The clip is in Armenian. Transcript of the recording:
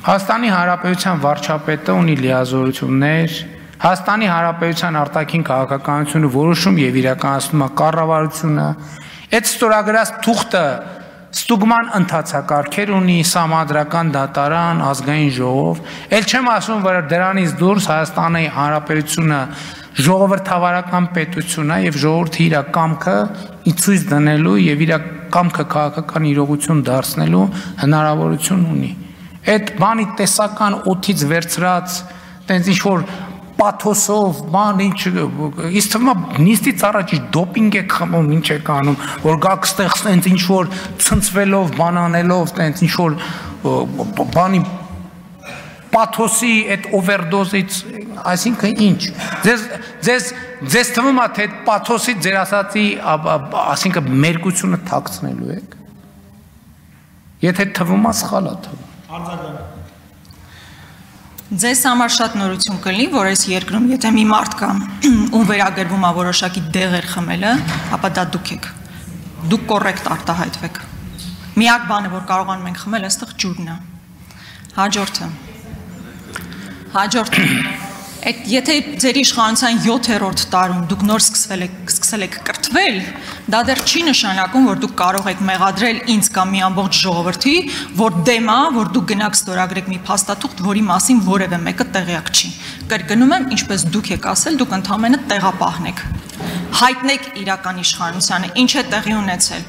Հայաստանի Հանրապետության վարչապետը ունի լիազորություններ, Հայաստանի Հանրապետության արտաքին քաղաքականությունը որոշում եւ իրականացնում է կառավարությունը, այդ ստորագրած թուղթը ստուգման ընթացակարգեր ունի, Սահմանադրական դատարան, ազգային ժողով, ել չեմ ասում, որ դրանից դուրս Հայաստանի Հանրապետությունը ժողովրդավարական պետություն է եւ ժողովրդի իր կամքը ցույց դնելու եւ իր կամքը քաղաքական իրողություն դարձնելու հնարավորություն ունի։ Այդ բանի տեսական օդից վերցրած տենց ինչ որ պաթոսով բան ինչ իսկ թվում է նիստից առաջ դոպինգ եք խմում, ինչ եք անում, որ գաք ստեղ տենց ինչ որ ցնցվելով, բանանելով, տենց ինչ որ բանի պաթոսի այդ օվերդոզից, այսինքն ինչ ձեզ թվում է թե այդ պաթոսի ձեր ասածի այսինքն մերկությունը թաքցնելու եք։ Եթե թվում է սխալ է թվում։ Ձեզ համար շատ նորություն կլինի, որ այս երկրում, եթե մի մարդ կա, ում վերագրվում է որոշակի դեղեր խմելը, ապա դա դուք եք։ Դուք կոռեկտ արտահայտվեք։ Միակ բանը, որ կարողանում ենք խմել, այստեղ ջուրն է։ Հաջորդը։ Եթե ձեր իշխանության 7-րդ տարում դուք նոր սկսել եք կրթվել, դա դեռ չի նշանակում, որ դուք կարող եք մեղադրել ինձ կամ մի ամբողջ ժողովրդի, որ դեմ է, որ դուք գնաք ստորագրեք մի փաստաթուղթ, որի մասին որևէ մեկը տեղյակ չի։ Կրկնում եմ, ինչպես դուք եք ասել, դուք ընդհանրապես տեղապահն եք։ Հայտնեք իրական իշխանությանը, ինչ է տեղի ունեցել։